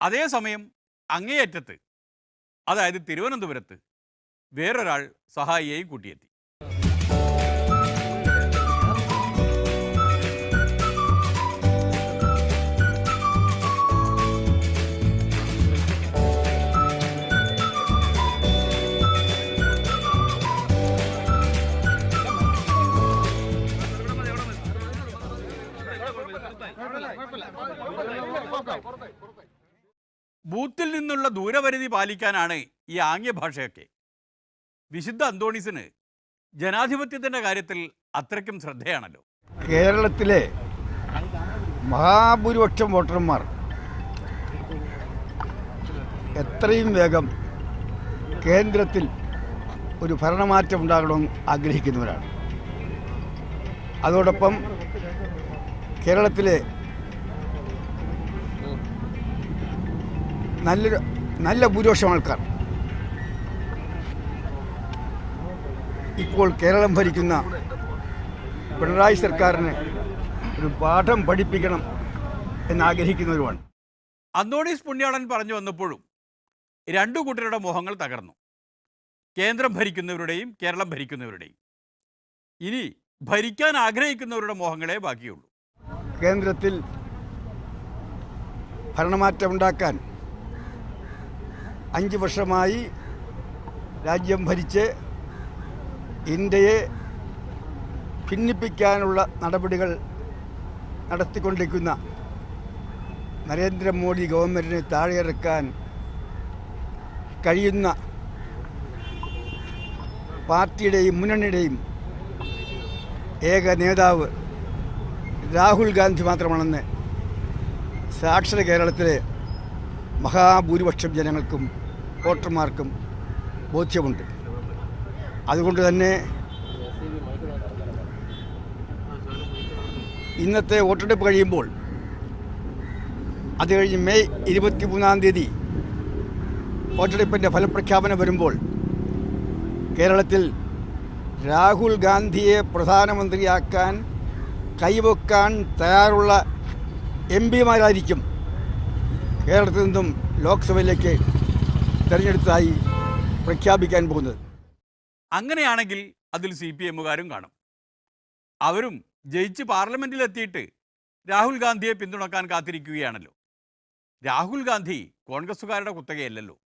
അതേസമയം അങ്ങേയറ്റത്ത്, അതായത് തിരുവനന്തപുരത്ത്, വേറൊരാൾ സഹായിയെയും കൂട്ടിയെത്തി. ബൂത്തിൽ നിന്നുള്ള ദൂരപരിധി പാലിക്കാനാണ് ഈ ആംഗ്യഭാഷയൊക്കെ. വിശുദ്ധ അന്തോണീസിന് ജനാധിപത്യത്തിൻ്റെ കാര്യത്തിൽ അത്രയ്ക്കും ശ്രദ്ധയാണല്ലോ. കേരളത്തിലെ മഹാഭൂരിപക്ഷം വോട്ടർമാർ എത്രയും വേഗം കേന്ദ്രത്തിൽ ഒരു ഭരണമാറ്റം ഉണ്ടാകണമെന്ന് ആഗ്രഹിക്കുന്നവരാണ്. അതോടൊപ്പം കേരളത്തിലെ നല്ല ഭൂരിപക്ഷം ആൾക്കാർ ഇപ്പോൾ കേരളം ഭരിക്കുന്ന പിണറായി സർക്കാരിന് ഒരു പാഠം പഠിപ്പിക്കണം എന്നാഗ്രഹിക്കുന്നവരുമാണ്. അന്തോണീസ് പുണ്യാളൻ പറഞ്ഞു വന്നപ്പോഴും രണ്ടു കൂട്ടരുടെ മോഹങ്ങൾ തകർന്നു. കേന്ദ്രം ഭരിക്കുന്നവരുടെയും കേരളം ഭരിക്കുന്നവരുടെയും. ഇനി ഭരിക്കാൻ ആഗ്രഹിക്കുന്നവരുടെ മോഹങ്ങളെ ബാക്കിയുള്ളൂ. കേന്ദ്രത്തിൽ ഭരണമാറ്റമുണ്ടാക്കാൻ 5 വർഷമായി രാജ്യം ഭരിച്ച് ഇന്ത്യയെ ഭിന്നിപ്പിക്കാനുള്ള നടപടികൾ നടത്തിക്കൊണ്ടിരിക്കുന്ന നരേന്ദ്രമോദി ഗവൺമെൻറ്റിനെ താഴെയിറക്കാൻ കഴിയുന്ന പാർട്ടിയുടെയും മുന്നണിയുടെയും ഏക നേതാവ് രാഹുൽ ഗാന്ധി മാത്രമാണെന്ന് സാക്ഷര കേരളത്തിലെ മഹാഭൂരിപക്ഷം ജനങ്ങൾക്കും വോട്ടർമാർക്കും ബോധ്യമുണ്ട്. അതുകൊണ്ട് തന്നെ ഇന്നത്തെ വോട്ടെടുപ്പ് കഴിയുമ്പോൾ, അത് കഴിഞ്ഞ് മെയ് 23 വോട്ടെടുപ്പിൻ്റെ ഫലപ്രഖ്യാപനം വരുമ്പോൾ കേരളത്തിൽ രാഹുൽ ഗാന്ധിയെ പ്രധാനമന്ത്രിയാക്കാൻ കൈവെക്കാൻ തയ്യാറുള്ള എംപിമാരായിരിക്കും കേരളത്തിൽ നിന്നും ലോക്സഭയിലേക്ക് തിരഞ്ഞെടുത്തതായി പ്രഖ്യാപിക്കാൻ പോകുന്നത്. അങ്ങനെയാണെങ്കിൽ അതിൽ CPM-കാരും കാണും. അവരും ജയിച്ച് പാർലമെൻറ്റിലെത്തിയിട്ട് രാഹുൽ ഗാന്ധിയെ പിന്തുണക്കാൻ കാത്തിരിക്കുകയാണല്ലോ. രാഹുൽ ഗാന്ധി കോൺഗ്രസ്സുകാരുടെ കുത്തകയല്ലല്ലോ.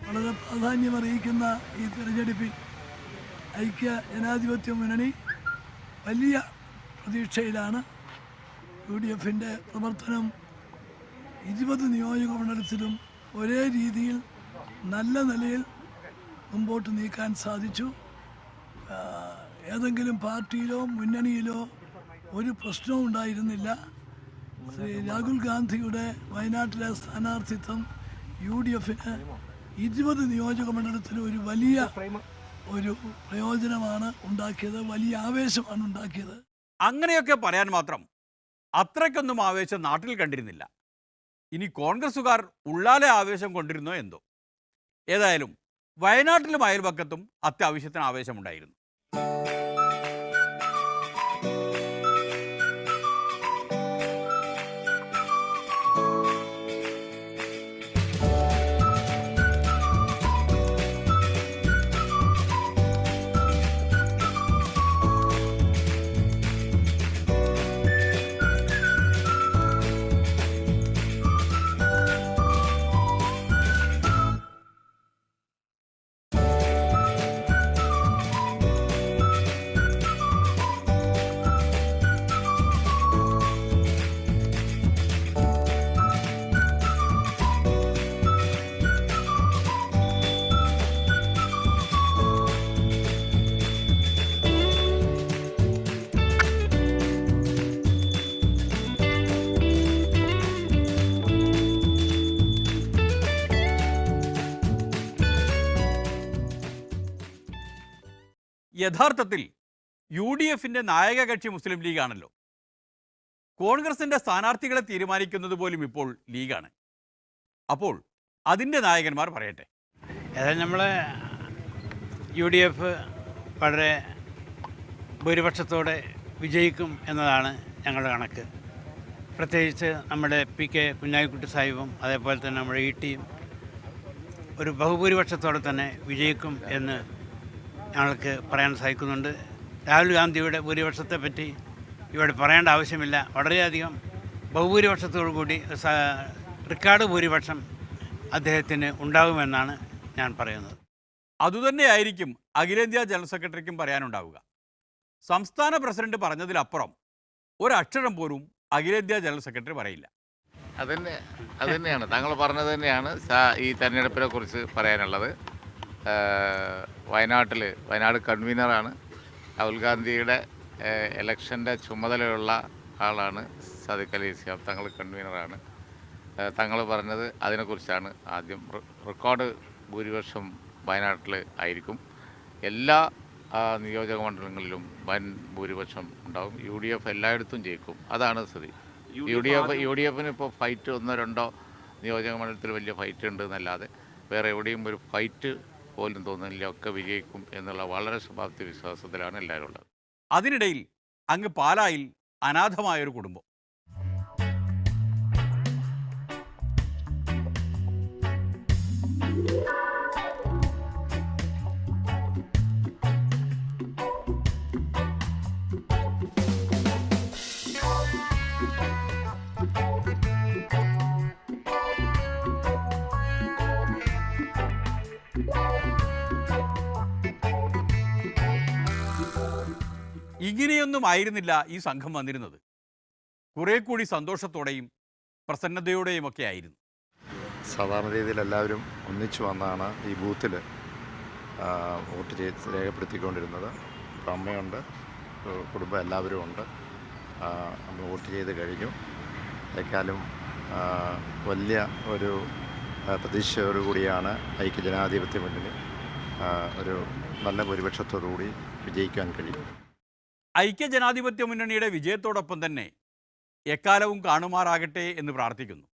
വളരെ പ്രാധാന്യമറിയിക്കുന്ന ഈ തിരഞ്ഞെടുപ്പിൽ ഐക്യ ജനാധിപത്യ മുന്നണി വലിയ പ്രതീക്ഷയിലാണ്. UDF-ൻ്റെ പ്രവർത്തനം 20 നിയോജക മണ്ഡലത്തിലും ഒരേ രീതിയിൽ നല്ല നിലയിൽ മുമ്പോട്ട് നീക്കാൻ സാധിച്ചു. ഏതെങ്കിലും പാർട്ടിയിലോ മുന്നണിയിലോ ഒരു പ്രശ്നവും ഉണ്ടായിരുന്നില്ല. ശ്രീ രാഹുൽ ഗാന്ധിയുടെ വയനാട്ടിലെ സ്ഥാനാർത്ഥിത്വം UDF-ന് 20 നിയോജക മണ്ഡലത്തിൽ ഒരു വലിയ പ്രയോജനമാണ് ഉണ്ടാക്കിയത്, വലിയ ആവേശമാണ് ഉണ്ടാക്കിയത്. അങ്ങനെയൊക്കെ പറയാൻ മാത്രം അത്രയ്ക്കൊന്നും ആവേശം നാട്ടിൽ കണ്ടിരുന്നില്ല. ഇനി കോൺഗ്രസ്സുകാർ ഉള്ളാലെ ആവേശം കൊണ്ടിരുന്നോ എന്തോ. ഏതായാലും വയനാട്ടിലും അയൽപക്കത്തും അത്യാവശ്യത്തിന് ആവേശമുണ്ടായിരുന്നു. യഥാർത്ഥത്തിൽ UDF-ൻ്റെ നായക കക്ഷി മുസ്ലിം ലീഗാണല്ലോ. കോൺഗ്രസിൻ്റെ സ്ഥാനാർത്ഥികളെ തീരുമാനിക്കുന്നത് പോലും ഇപ്പോൾ ലീഗാണ്. അപ്പോൾ അതിൻ്റെ നായകന്മാർ പറയട്ടെ. ഏതായാലും നമ്മൾ UDF വളരെ ഭൂരിപക്ഷത്തോടെ വിജയിക്കും എന്നതാണ് ഞങ്ങളുടെ കണക്ക്. പ്രത്യേകിച്ച് നമ്മുടെ PK കുഞ്ഞാലിക്കുട്ടി സാഹിബും അതേപോലെ തന്നെ നമ്മുടെ ETയും ഒരു ബഹുഭൂരിപക്ഷത്തോടെ തന്നെ വിജയിക്കും എന്ന് ഞങ്ങൾക്ക് പറയാൻ സാധിക്കുന്നുണ്ട്. രാഹുൽ ഗാന്ധിയുടെ ഭൂരിപക്ഷത്തെ പറ്റി ഇവിടെ പറയേണ്ട ആവശ്യമില്ല. വളരെയധികം ബഹുഭൂരിപക്ഷത്തോടു കൂടി റെക്കോർഡ് ഭൂരിപക്ഷം അദ്ദേഹത്തിന് ഉണ്ടാകുമെന്നാണ് ഞാൻ പറയുന്നത്. അതുതന്നെയായിരിക്കും അഖിലേന്ത്യാ ജനറൽ സെക്രട്ടറിക്കും പറയാനുണ്ടാവുക. സംസ്ഥാന പ്രസിഡന്റ് പറഞ്ഞതിലപ്പുറം ഒരക്ഷരം പോലും അഖിലേന്ത്യാ ജനറൽ സെക്രട്ടറി പറയില്ല. അതുതന്നെയാണ് താങ്കൾ പറഞ്ഞത് തന്നെയാണ് ഈ തെരഞ്ഞെടുപ്പിനെ കുറിച്ച് പറയാനുള്ളത്. വയനാട് കൺവീനറാണ്. രാഹുൽ ഗാന്ധിയുടെ ഇലക്ഷൻ്റെ ചുമതലയുള്ള ആളാണ് സാദിഖ് അലി ശിഹാബ് തങ്ങൾ, കൺവീനറാണ്. തങ്ങൾ പറഞ്ഞത് അതിനെക്കുറിച്ചാണ്. ആദ്യം റെക്കോർഡ് ഭൂരിപക്ഷം വയനാട്ടിൽ ആയിരിക്കും. എല്ലാ നിയോജക മണ്ഡലങ്ങളിലും വൻ ഭൂരിപക്ഷം ഉണ്ടാകും. UDF എല്ലായിടത്തും ജയിക്കും. അതാണ് സ്ഥിതി. UDFന് ഇപ്പോൾ ഫൈറ്റ് 1-2 നിയോജക മണ്ഡലത്തിൽ വലിയ ഫൈറ്റ് ഉണ്ട് എന്നല്ലാതെ വേറെ എവിടെയും ഒരു ഫൈറ്റ് പോലും തോന്നുന്നില്ല. ഒക്കെ വിജയിക്കും എന്നുള്ള വളരെ ശുഭാപ്തി വിശ്വാസത്തിലാണ് എല്ലാവരും ഉള്ളത്. അതിനിടയിൽ അങ്ങ് പാലായിൽ അനാഥമായൊരു കുടുംബം. ഇങ്ങനെയൊന്നും ആയിരുന്നില്ല ഈ സംഘം വന്നിരുന്നത്. കുറെ കൂടി സന്തോഷത്തോടെയും പ്രസന്നതയോടെയും ഒക്കെ ആയിരുന്നു. സാധാരണ രീതിയിൽ എല്ലാവരും ഒന്നിച്ചു വന്നാണ് ഈ ബൂത്തിൽ വോട്ട് രേഖപ്പെടുത്തിക്കൊണ്ടിരുന്നത്. ഇപ്പം അമ്മയുണ്ട്, കുടുംബം എല്ലാവരും ഉണ്ട്. നമ്മൾ വോട്ട് ചെയ്ത് കഴിഞ്ഞു. ഏക്കാലം വലിയ ഒരു പ്രതീക്ഷയോടുകൂടിയാണ് ഐക്യജനാധിപത്യ മുന്നണി ഒരു നല്ല ഭൂരിപക്ഷത്തോടുകൂടി വിജയിക്കാൻ കഴിയും. ഐക്യജനാധിപത്യ മുന്നണിയുടെ വിജയത്തോടൊപ്പം തന്നെ എക്കാലവും കാണുമാറാകട്ടെ എന്ന് പ്രാർത്ഥിക്കുന്നു.